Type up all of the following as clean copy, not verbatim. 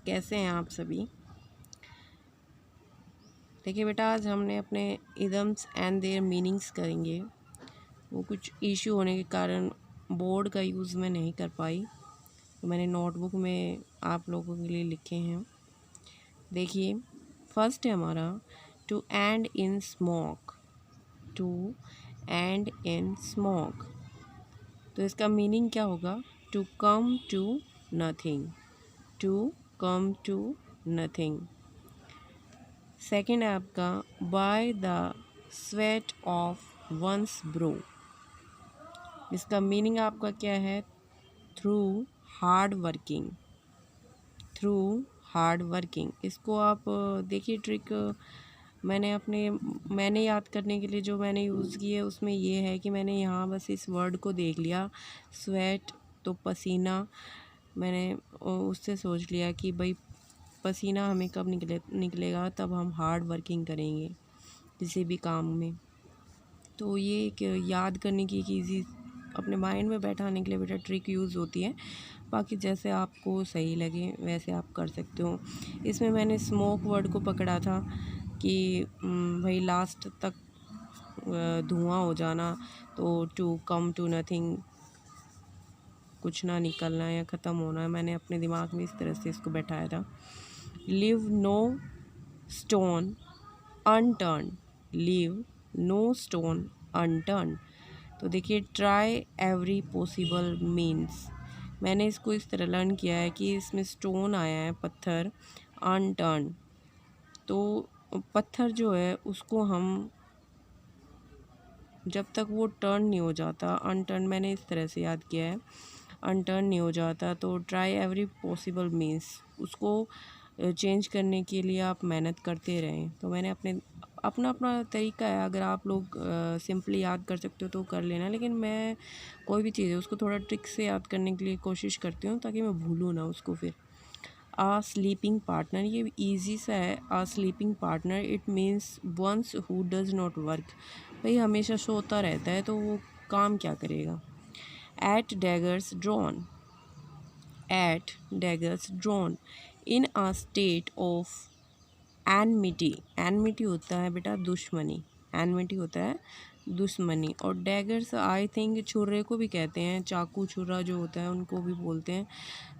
कैसे हैं आप सभी। देखिए बेटा, आज हमने अपने इदम्स एंड देयर मीनिंग्स करेंगे। वो कुछ इशू होने के कारण बोर्ड का यूज़ मैं नहीं कर पाई, तो मैंने नोटबुक में आप लोगों के लिए लिखे हैं। देखिए, फर्स्ट है हमारा to end in smoke. To end in smoke, तो इसका मीनिंग क्या होगा? To come to nothing. To come to nothing. Second है आपका by the sweat of one's brow. इसका मीनिंग आपका क्या है? Through hard working. Through hard working. इसको आप देखिए, ट्रिक मैंने याद करने के लिए जो मैंने यूज़ की है उसमें ये है कि मैंने यहाँ बस इस वर्ड को देख लिया, स्वेट तो पसीना। मैंने उससे सोच लिया कि भाई पसीना हमें कब निकलेगा, तब हम हार्ड वर्किंग करेंगे किसी भी काम में। तो ये एक याद करने की एक ईजी अपने माइंड में बैठाने के लिए बेटा ट्रिक यूज़ होती है। बाकी जैसे आपको सही लगे वैसे आप कर सकते हो। इसमें मैंने स्मोक वर्ड को पकड़ा था कि भाई लास्ट तक धुआं हो जाना, तो टू कम टू नथिंग, कुछ ना निकलना या ख़त्म होना। मैंने अपने दिमाग में इस तरह से इसको बैठाया था। Leave no stone unturned. Leave no stone unturned. तो देखिए, ट्राई एवरी पॉसिबल मीन्स। मैंने इसको इस तरह लर्न किया है कि इसमें स्टोन आया है, पत्थर, अनटर्न। तो पत्थर जो है उसको हम जब तक वो टर्न नहीं हो जाता, अनटर्न मैंने इस तरह से याद किया है, अनटर्न नहीं हो जाता, तो ट्राई एवरी पॉसिबल मीन्स उसको चेंज करने के लिए आप मेहनत करते रहें। तो मैंने अपना अपना तरीका है। अगर आप लोग सिंपली याद कर सकते हो तो कर लेना, लेकिन मैं कोई भी चीज़ है उसको थोड़ा ट्रिक से याद करने के लिए कोशिश करती हूँ ताकि मैं भूलूँ ना उसको। फिर आ स्लीपिंग पार्टनर, ये ईजी सा है। A sleeping partner it means one's who does not work. भाई हमेशा सोता रहता है तो वो काम क्या करेगा। At daggers drawn. At daggers drawn in a state of enmity. Enmity होता है बेटा दुश्मनी। एनमिटी होता है दुश्मनी। और डैगर्स आई थिंक छुरे को भी कहते हैं, चाकू छुरा जो होता है उनको भी बोलते हैं।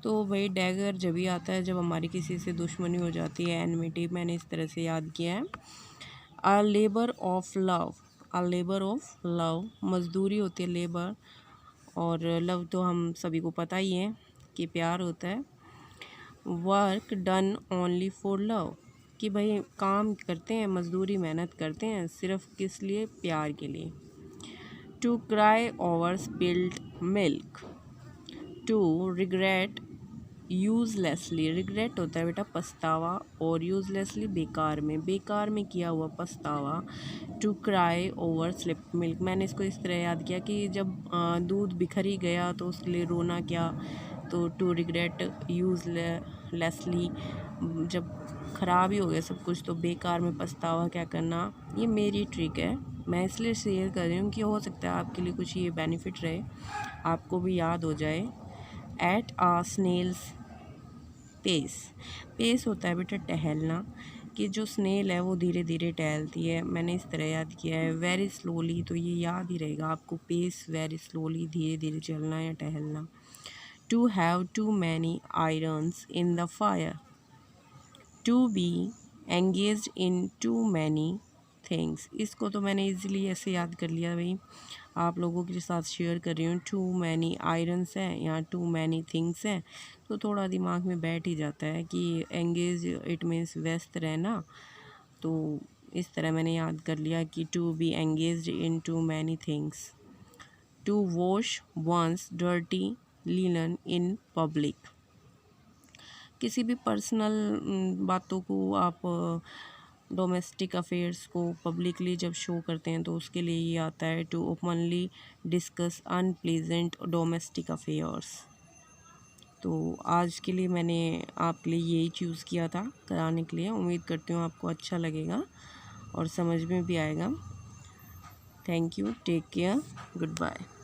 तो भाई डैगर जब भी आता है जब हमारी किसी से दुश्मनी हो जाती है, एनमिटी। मैंने इस तरह से याद किया है। अ labour of love. A labour of love, मजदूरी होती है लेबर, और लव तो हम सभी को पता ही है कि प्यार होता है। Work done only for love, कि भाई काम करते हैं, मजदूरी मेहनत करते हैं सिर्फ किस लिए? प्यार के लिए। To cry over spilled milk. To regret uselessly. Regret होता है बेटा पछतावा, और यूजलेसली बेकार में किया हुआ पछतावा। To cry over slip milk, मैंने इसको इस तरह याद किया कि जब दूध बिखर ही गया तो उसके लिए रोना क्या। तो टू रिग्रेट यूजलेसली, जब ख़राब ही हो गया सब कुछ तो बेकार में पछतावा क्या करना। ये मेरी ट्रिक है, मैं इसलिए शेयर कर रही हूँ कि हो सकता है आपके लिए कुछ ये बेनिफिट रहे, आपको भी याद हो जाए। एट आ स्नेल्स पेस। पेस होता है बेटा टहलना, कि जो स्नेल है वो धीरे धीरे टहलती है। मैंने इस तरह याद किया है। वेरी स्लोली, तो ये याद ही रहेगा आपको, पेस वेरी स्लोली, धीरे धीरे चलना या टहलना। To have too many irons in the fire. To be engaged in too many things, इसको तो मैंने इजीली ऐसे याद कर लिया, भाई आप लोगों के साथ शेयर कर रही हूँ। टू मैनी आयरन्स हैं या टू मैनी थिंग्स हैं, तो थोड़ा दिमाग में बैठ ही जाता है कि एंगेज इट मीन्स व्यस्त रहना। तो इस तरह मैंने याद कर लिया कि to be engaged in too many things. To wash one's dirty linen in public, किसी भी पर्सनल बातों को आप डोमेस्टिक अफेयर्स को पब्लिकली जब शो करते हैं तो उसके लिए ये आता है to openly discuss unpleasant domestic affairs. तो आज के लिए मैंने आपके लिए यही चूज़ किया था कराने के लिए। उम्मीद करती हूँ आपको अच्छा लगेगा और समझ में भी आएगा। Thank you, take care, good bye.